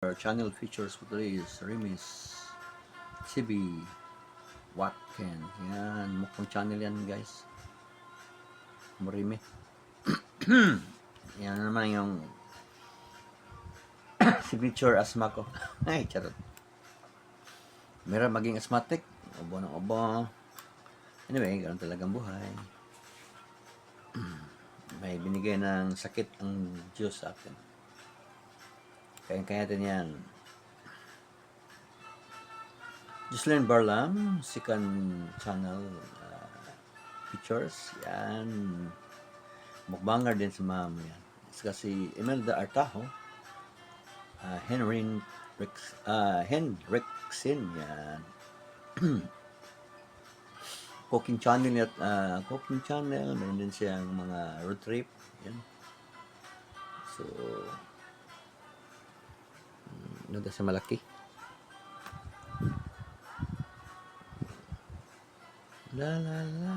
Our channel features for today is Remis Chibi Watken. Yan, mukhang channel yan guys. Marimi. Yan naman yung signature asthma ko. Ay, charot. Meron maging asthmatic. Obo ng obo. Anyway, ganun talagang buhay. May binigay ng sakit ang Diyos sa akin. Kaya natin yan. Jocelyn Barlam, second channel features. Yan. Mukbanger din si ma'am. Yan. Kasi Imelda Artajo, Henriksen. Yan. Cooking channel at cooking channel. Meron din siyang mga road trip. Yan. So, ano sa malaki? La la la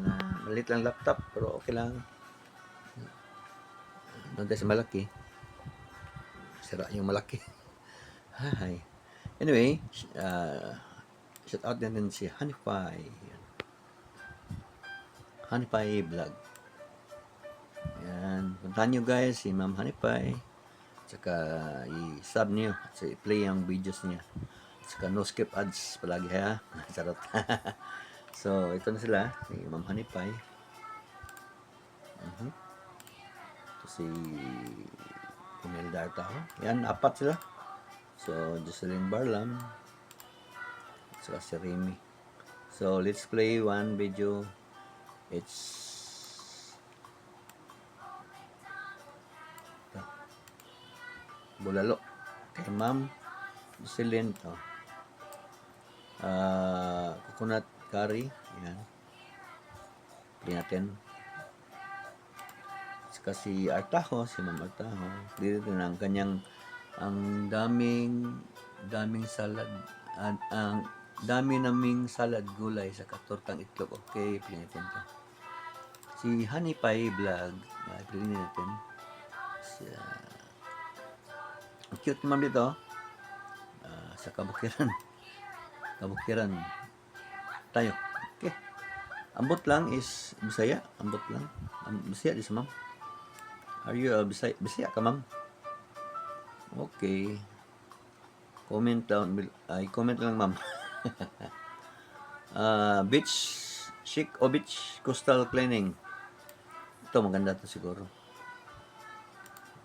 la. Malit lang laptop pero okay lang. Ano sa malaki? Sira yung malaki. Hi. Anyway, shout out din si Hanify. Hanify Vlog. Yan. Puntahan nyo guys si Ma'am Hanify. Tsaka i-sub nyo. So, i-play ang videos niya. Tsaka no skip ads palagi ha. Charot. So, ito na sila. Si Ma'am Hanify. Ito si Imelda Artajo. Yan, apat sila. So, Jocelyn Barlam. Tsaka si Remy. So, let's play one video. It's bulalo kay Ma'am Jocelyn. Coconut curry. Yan. Play natin. Saka si Artajo, si Ma'am Artajo. Dito na ang kanyang daming salad. Ang dami naming salad gulay sa tortang itlog. Okay, play natin to. Si Hanify Vlog. Play natin. Ang cute ma'am dito. Sa kabukiran. Kabukiran tayo. Okay. Ambot lang is Bisaya. Ambot lang. Bisaya dis ma'am. Are you a Bisaya ka ma'am? Okay. Comment down. Comment lang ma'am. Beach chic o beach coastal cleaning. Ito maganda to siguro.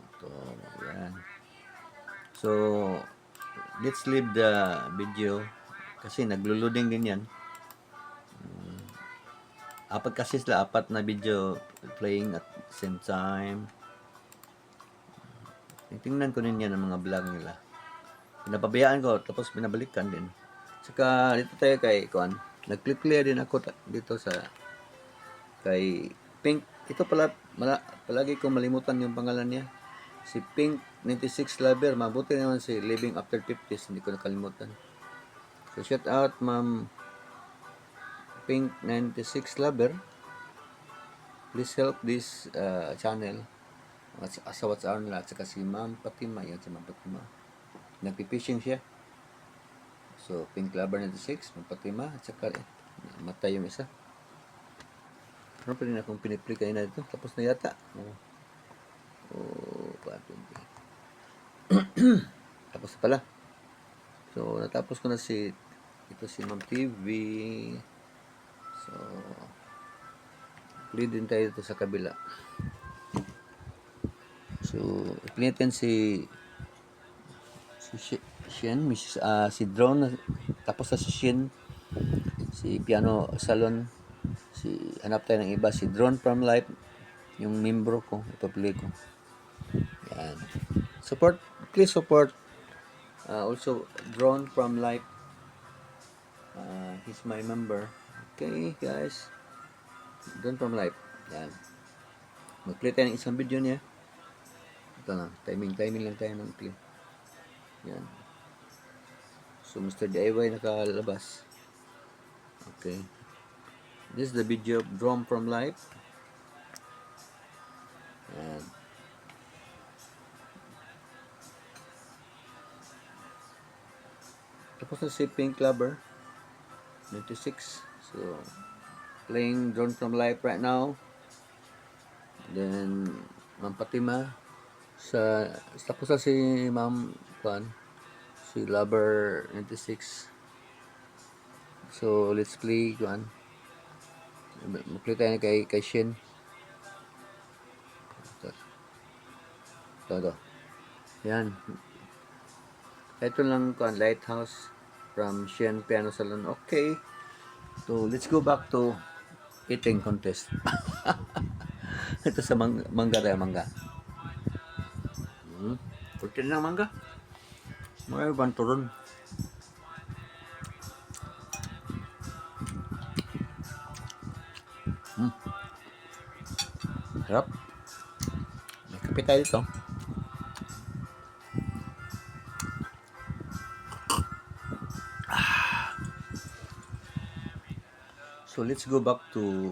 Ito. Yan. So, let's leave the video kasi naglo-loading din yan. Apat kasi sila, apat na video playing at the same time. Tingnan ko din yan ang mga vlog nila. Pinapabayaan ko, tapos pinabalikan din. Saka dito tayo kay Kuan. Nag-clear din ako dito sa kay Pink. Ito pala, palagi ko malimutan yung pangalan niya. Si Pink 96 Lover, mabuti naman si Living After 50s, hindi ko nakalimutan. So shout out Ma'am Pink 96 Lover. Please help this channel. What's our nila, at saka si Ma'am Fatima, yan si Ma'am Fatima. Nagpipishing siya. So Pink Lover 96, Ma'am Fatima, at saka matay yung isa. Ano pa rin akong piniplay kanina dito, tapos na yata. Tapos pala. So, natapos ko na ito si Ma'am TV. So, play din tayo dito sa kabila. So, play natin si Shin, si Drone, tapos na si Shin, si Piano Salon, hanap tayo ng iba, si Drone from Life, yung membro ko, ipa-play ko. Yan. Please support also Drone from Life. He's my member. Okay, guys. Drone from Life. Yan. Mag-play tayo ng isang video niya. Ito na. Timing lang tayo ng play. Yan. So, Mr. DIY nakalabas. Okay. This is the video of Drone from Life. Yan. Tapos na si Pink Lover, 96. So, playing Drawn from Life right now. Then, Ma'am Fatima. Tapos na si Ma'am Kwan, si Lover 96. So, let's play Kwan. Mag-play tayo kay Shin. Ito. Yan. Ito lang Kwan, Lighthouse from Shin Piano Salon. Okay. So, let's go back to eating contest. Ito sa mangga tayo, mangga. Purti na mangga. May banturon. Harap. May kape tayo dito. So, let's go back to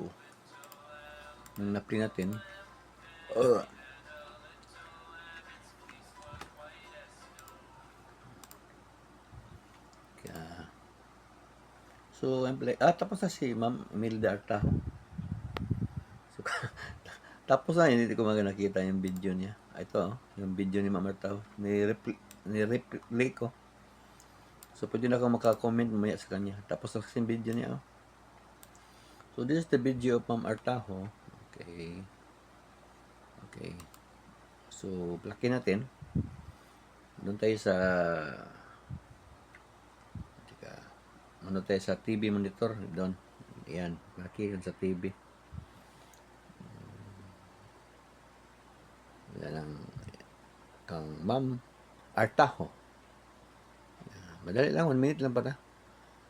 nung na-play natin. So, tapos na si Ma'am Imelda Artajo. So, tapos na, hindi ko nakita yung video niya. Ito, yung video ni Ma'am Artajo. Ni-replay ko. So, pwede na ako makakomment mamaya sa kanya. Tapos na kasi yung video niya. So, this is the video of Ma'am Artajo. Okay. Okay. So, plaki natin. Doon tayo sa ano tayo sa TV monitor doon. Yan, laki yun sa TV. Yan ang kang Ma'am Artajo. Madali lang, 1 minute lang pala.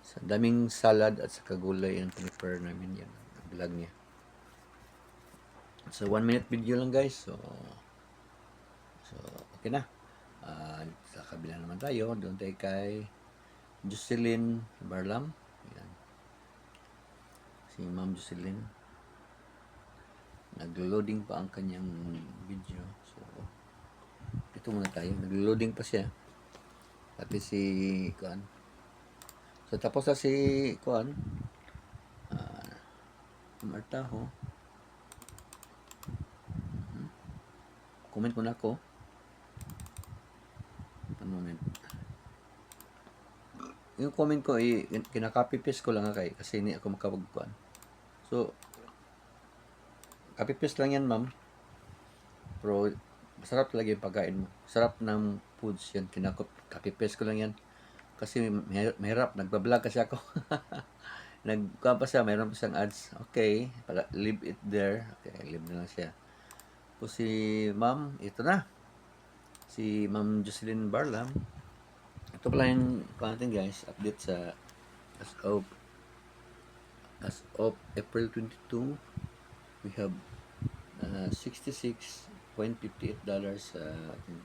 Sa daming salad at saka gulay ang prepare namin yan. Ang vlog niya. So, 1 minute video lang guys. So okay na. Sa kabila naman tayo. Doon tayo kay Jocelyn Barlam. Yan. Si Ma'am Jocelyn. Nag-loading pa ang kanyang video. So, dito muna tayo. Nag-loading pa siya. Pati si Kuan. So, tapos na si Kuan. Martaho. Comment muna ako. One moment. Yung comment ko, kinaka-copy paste ko lang kasi hindi ako makapagkuan. So, copy paste lang yan, ma'am. Pero, masarap talaga yung pagkain mo. Sarap ng foods yan. Copy paste ko lang yan. Kasi mahirap. Nagbablog kasi ako. Nagkuhan pa siya. Mayroon pa siyang ads. Okay. Leave it there. Okay. Leave na lang siya. So, si ma'am, ito na. Si Ma'am Jocelyn Barlam. Ito pala yung natin guys, update sa as of April 22, we have $66.58 sa ating